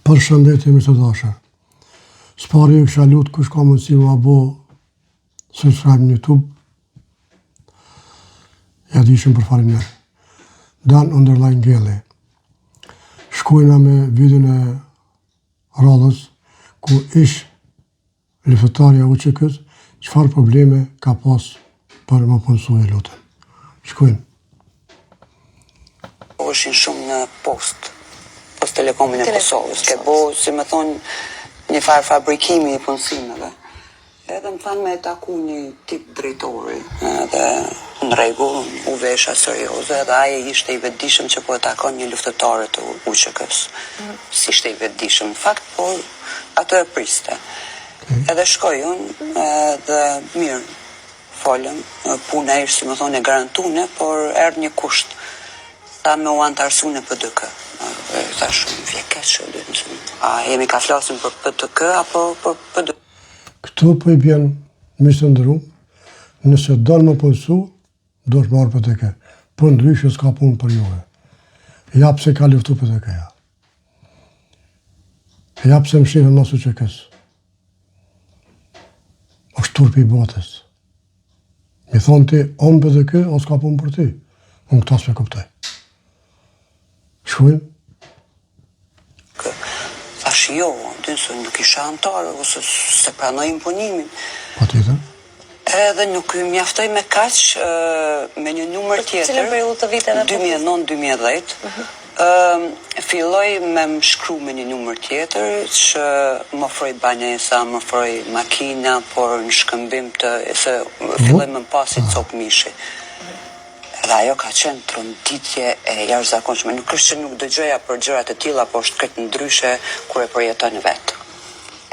Përshëndetje mi të dashur. Spari ju kësha lutë kush ka mundësi më abo subscribe në YouTube. Ja dishim për faleminderit. Dan underline Gelli. Shkojna me videon e radhës ku ish luftëtarja UÇK-s çfarë probleme ka pas për më punësu e lutën. Shkojnë. Ishin shumë në post telekomin e Kosovës, ke bo, si me thonë, një farë fabrikimi i punësimeve. Edhe më thanë me taku një tip drejtori, edhe në rregull, u vesha serioze, edhe aje ishte i vetëdijshëm që po e takon një luftëtare të UÇK-s. Si ishte i vetëdijshëm, në fakt, por ato e priste. Edhe shkoj unë, edhe mirë, folëm, puna ishte, si me thonë, e garantune, por erdhë një kusht. Ta me u antarësu në PDK. Thash, jemi ka flasim për PDK apo për PDK? Këtu po i bjen mishë të ndëru, nëse donë më punësu, do është marë PDK. Për ndryshë s'ka punë për juve. Ja pse ka luftu PDK-ja. Ja pse më shifën mas UÇK-s. është turpi i botës. Mi thonë ti, onë PDK, o s'ka punë për ti. Unë këta s'me kuptoj. Shkojmë? Thash jo, se nuk isha antarë, ose se pranoj imponimin. Po tjetër? Edhe nuk i mjaftoj me kaq me një numër tjetër. Cilën periudhë të viteve? 2009-2010. Filloj me më shkru me një numër tjetër që më ofroj banesa, më ofroj makina, por në shkëmbim të se filloj me më pasi cop mishi. Edhe ajo ka qenë tronditje e jashtëzakonshme. Nuk është që nuk dëgjoja për gjërat e tilla, por është këtë ndryshe kur e përjeton vetë.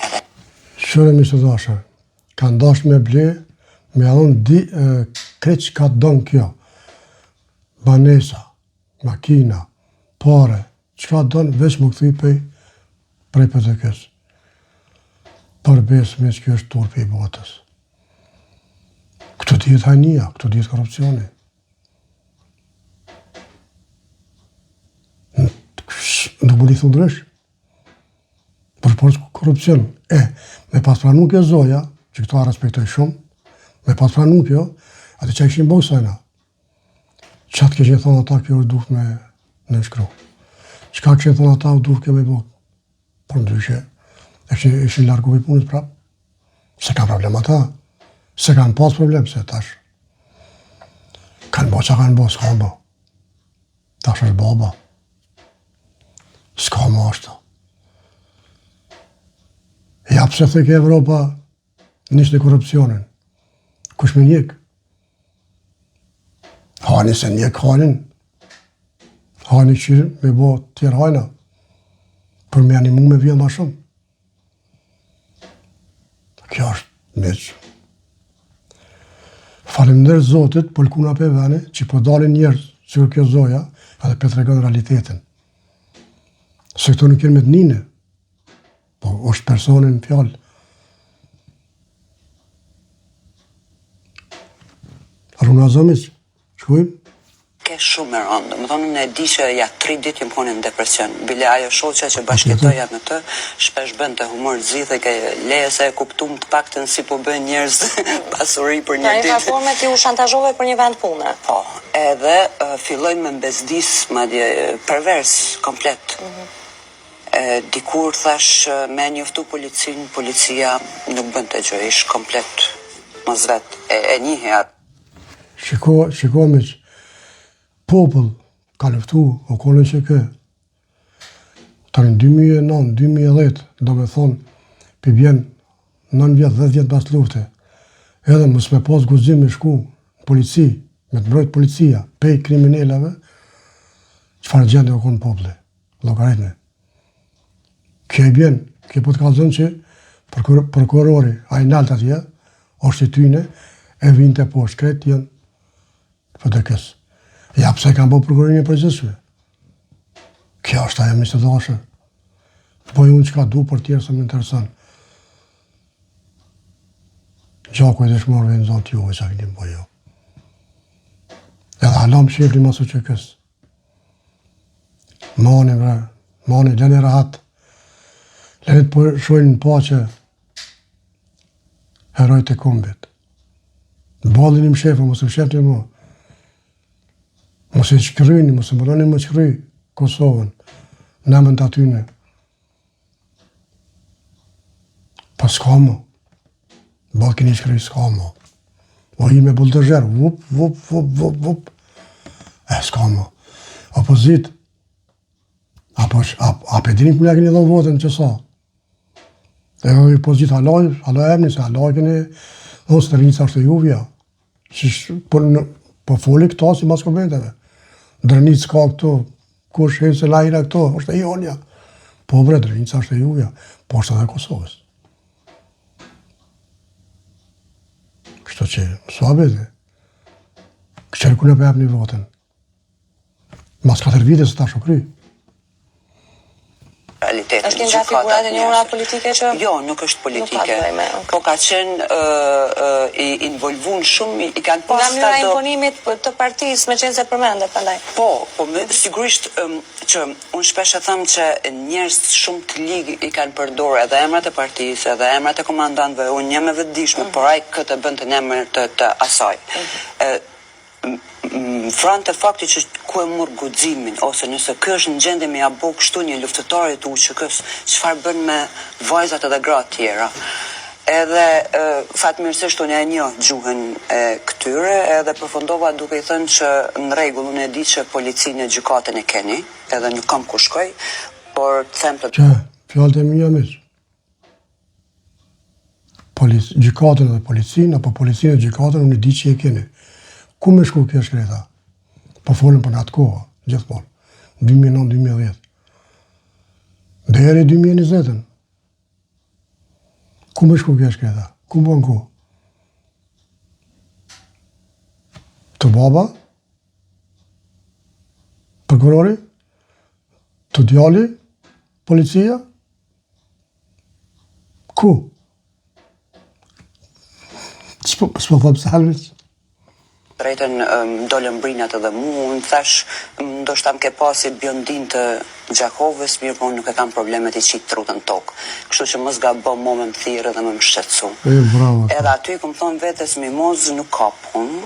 Edhe Shëre mi së dashër, kanë dash me ble, me adhon kreç ka donë kjo. Banesa, makina, pare, që ka donë veç më këthy prej PDK-s. Për besme që kjo është turpi i botës. Këtu dihet hajnia, këtu dihet korupcioni. Nuk më dithu ndrysh. Për korupcion. Me pas pranu kjo zoja, që këto a respektoj shumë, me pas pranu kjo, atë që ishin bëgsojna. Qatë këshin thonë ata kjo është duhet me në shkru. Qka këshin thonë ata duhet kjo me bëg. Por ndryshe, ishin largu i punës prap. Se ka problem ata. Se kanë pas problem, se tash. Kanë bo që kanë bo, s'kanë bo. Tash është baba. S'ka më ashtu. Ja pse thëke Evropa nisë në korupcionin. Kush me njek? Hani se njek hanin. Hani qyrë me bo tjerë hajna. Për me animu me vjen ma shumë. Kjo është meqë. Faleminderit Zotit për lkuna për vene që po dalin njerëz që kjo zoja edhe për të regon realitetin. Se këto nuk jenë me të njëne, po është personin në fjallë. Aruna Zomic, shkujmë? ke shumë e rëndë. Më thonë në e di që ja 3 ditë jëmë punë në depresion. Bile ajo shoqja që bashkëtoja me të, shpesh bën të humor zidhe ke leje se e kuptum të paktën si po bën njerëz pasuri për një ditë. Në një forme ti u shantazhove për një vend pune. Po, edhe filloj me mbesdis, madje pervers, komplet. Dikur thash me njoftu policin, policia nuk bën të gjë, ish komplet mos vet, e njihe atë. Shiko me që popull ka luftu o kolën që kë. Tani 2009-2010, do me thonë, për bjen 9 vjetë, 10 vjetë pas lufte. Edhe mos me pas guzim me shku në polici, me të mbrojt policia, pej kriminelave, çfarë gjende o konë populli, logaritme. Kjo i bjen, kjo po të kalëzën që prokurori, a i nalt atje, është i tyne, e vinte poshtë kretë jenë PDK-s. Ja pse kanë bo prokurorin e përgjithshme. Kjo është ajo misë të dashër. Boj unë që ka du për tjerë se më interesan. Gjaku e dëshmorëve në zonë t'juve që a këllim po jo. Edhe halam shifri mas UÇK-s. Mani, lene rahat. Lenit po shojnë në pache herojt e kombit. Balin i më shefa, mos më shefni mu. Mos e qkryni, mos e mëroni më qkry Kosovën, nëmën të atyne. Pa s'ka mu. Balë keni qkry, s'ka mu. O i me buldëzher, vup, vup, vup, vup, vup. S'ka mu. Opozit. A pedini këmja keni dhënë votën që sa? E opozit halaj emni, se halaj keni dhënë së të rinjë sa është e juvja. Po foli këta si mas komenteve. Drënit s'ka këto, kush e se lajra këto, është e jonja. Po bre, drënit sa është e juvja, po është edhe Kosovës. Kështu që, s'u abete. Kështu ku në pëjap një votën. Mas 4 vite se ta shokry. Realitetin. Është nga figurat e njëra politike që... Jo, nuk është politike. Nuk ka të bëjme. Po ka qenë i involvun shumë, i kanë pas... Nga mënyra imponimit të partisë, me qenë se përmende, prandaj. Po, sigurisht që unë shpesh e thëmë që njerëz shumë të ligë i kanë përdorë edhe emrat e partisë, edhe emrat e komandantëve, unë jam e vetëdijshme, por ai këtë bën të emër të asaj. Frant të fakti që ku e murë guximin, ose nëse kë është në gjendje me ja bo kështu një luftëtari të uqëkës, çfarë bën me vajzat edhe gratë tjera. Edhe fatmirësisht unë e njoh gjuhën e këtyre, edhe përfundova duke i thënë që në rregull unë e di që policinë e gjykatën e keni, edhe nuk kam ku shkoj, por të them të... Që, fjallët e mija miq. Gjykatën dhe policinë, apo policinë e gjykatën, unë i di që e keni. Ku me shku kjo shkreta? Po folën për në atë kohë, gjithmonë. 2009-2010. Deri 2020. Ku me shku kjo shkreta? Ku bën ku? Të baba? Prokurori? Të djali? Policia? Ku? S'po thëmë salvis? Drejtën dolën brinat edhe mu, unë thash, ndoshta më ke pasi Bjondin të Gjakovës, mirë po nuk e kam problemet i qitë trutën tokë. Kështu që mos gabo mo me më thirë dhe me më shqetsu. Edhe aty këmë thonë vetes mimoz nuk ka punë,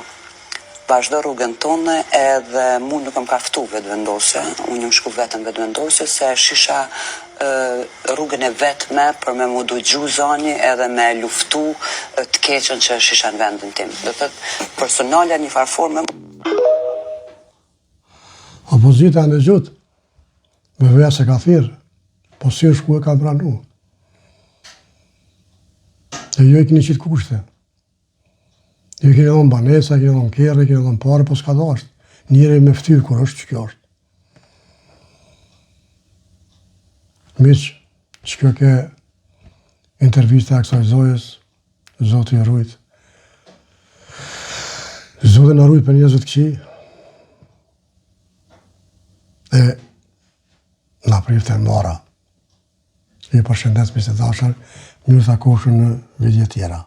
vazhdo rrugën tonë edhe mu nuk më kaftu vetëvendosje, unë jam shku vetëm vetëvendosje se shisha rrugën e vetme për me mu dëgju zoni edhe me luftu të keqen që shisha në vendin tim. Dhe thëtë personalja një farforme... Opozita në gjutë, me veja se ka thirë, po si është ku e ka pranu. E jo i kini qitë kushte. Jo i kini dhënë banesa, kini dhënë kjerë, kini dhënë pare, po s'ka dhashtë. Njëre me ftyrë kur është që kjo është. Miq, që kjo ke intervista e kësaj zojës, Zotë i rujt. Zotë në rujt për njerëzve të këqij. E na prifte mora. I përshëndes me se dashër, mirë takoshun në video tjera.